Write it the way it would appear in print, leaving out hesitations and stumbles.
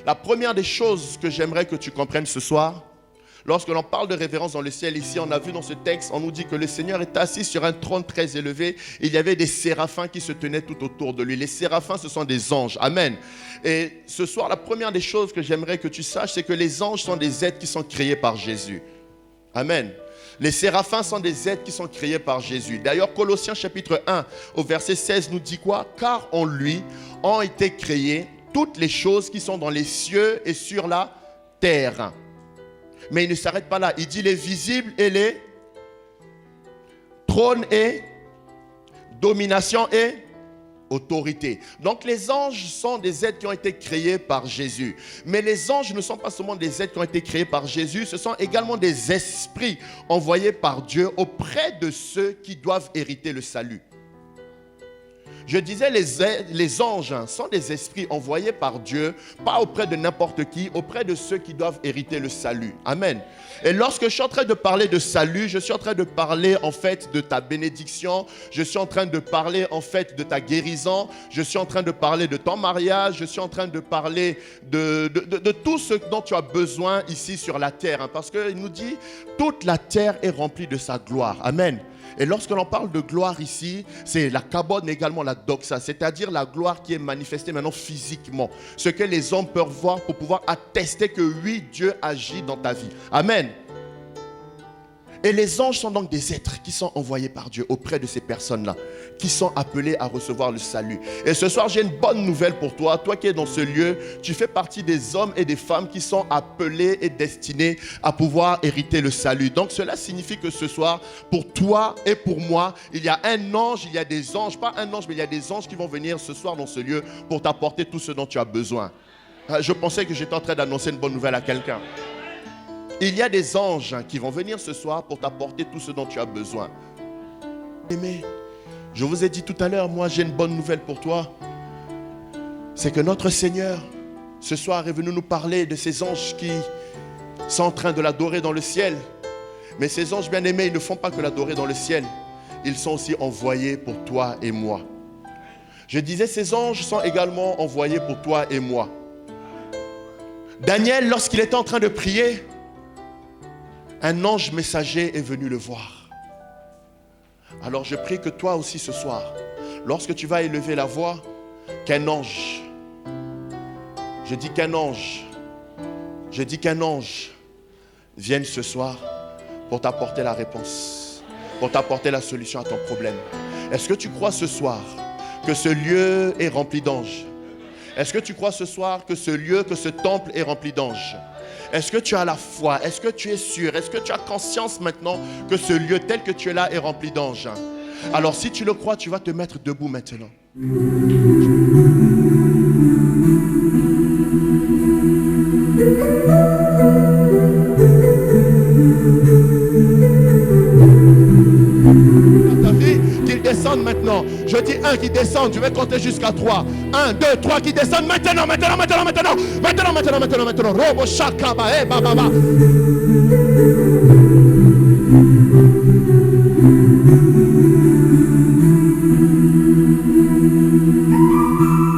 La première des choses que j'aimerais que tu comprennes ce soir, lorsque l'on parle de révérence dans le ciel, ici on a vu dans ce texte, on nous dit que le Seigneur est assis sur un trône très élevé. Il y avait des séraphins qui se tenaient tout autour de lui. Les séraphins, ce sont des anges. Amen. Et ce soir, la première des choses que j'aimerais que tu saches, c'est que les anges sont des êtres qui sont créés par Jésus. Amen. Les séraphins sont des êtres qui sont créés par Jésus. D'ailleurs, Colossiens chapitre 1 au verset 16 nous dit quoi? Car en lui ont été créées toutes les choses qui sont dans les cieux et sur la terre. Mais il ne s'arrête pas là. Il dit les visibles et les trônes et domination et autorité. Donc les anges sont des êtres qui ont été créés par Jésus. Mais les anges ne sont pas seulement des êtres qui ont été créés par Jésus, ce sont également des esprits envoyés par Dieu auprès de ceux qui doivent hériter le salut. Je disais, les anges sont des esprits envoyés par Dieu, pas auprès de n'importe qui, auprès de ceux qui doivent hériter le salut. Amen. Et lorsque je suis en train de parler de salut, je suis en train de parler en fait de ta bénédiction, je suis en train de parler en fait de ta guérison, je suis en train de parler de ton mariage, je suis en train de parler de tout ce dont tu as besoin ici sur la terre. Parce qu'il nous dit, toute la terre est remplie de sa gloire. Amen. Et lorsque l'on parle de gloire ici, c'est la kabod mais également la doxa, c'est-à-dire la gloire qui est manifestée maintenant physiquement. Ce que les hommes peuvent voir pour pouvoir attester que oui, Dieu agit dans ta vie. Amen. Et les anges sont donc des êtres qui sont envoyés par Dieu auprès de ces personnes-là, qui sont appelés à recevoir le salut. Et ce soir, j'ai une bonne nouvelle pour toi. Toi qui es dans ce lieu, tu fais partie des hommes et des femmes qui sont appelés et destinés à pouvoir hériter le salut. Donc cela signifie que ce soir, pour toi et pour moi, il y a un ange, il y a des anges, pas un ange, mais il y a des anges qui vont venir ce soir dans ce lieu pour t'apporter tout ce dont tu as besoin. Je pensais que j'étais en train d'annoncer une bonne nouvelle à quelqu'un. Il y a des anges qui vont venir ce soir pour t'apporter tout ce dont tu as besoin. Mais je vous ai dit tout à l'heure, moi j'ai une bonne nouvelle pour toi. C'est que notre Seigneur, ce soir, est venu nous parler de ces anges qui sont en train de l'adorer dans le ciel. Mais ces anges bien-aimés, ils ne font pas que l'adorer dans le ciel. Ils sont aussi envoyés pour toi et moi. Je disais, ces anges sont également envoyés pour toi et moi. Daniel, lorsqu'il était en train de prier, un ange messager est venu le voir. Alors je prie que toi aussi ce soir, lorsque tu vas élever la voix, qu'un ange, je dis qu'un ange vienne ce soir pour t'apporter la réponse, pour t'apporter la solution à ton problème. Est-ce que tu crois ce soir que ce lieu est rempli d'anges? Est-ce que tu crois ce soir que ce lieu, que ce temple est rempli d'anges? Est-ce que tu as la foi? Est-ce que tu es sûr? Est-ce que tu as conscience maintenant que ce lieu tel que tu es là est rempli d'anges? Alors si tu le crois, tu vas te mettre debout maintenant. Qu'ils descendent maintenant. Je dis un qui descend, je vais compter jusqu'à 3. 1, 2, 3 qui descendent maintenant. Robo shakaba, baba.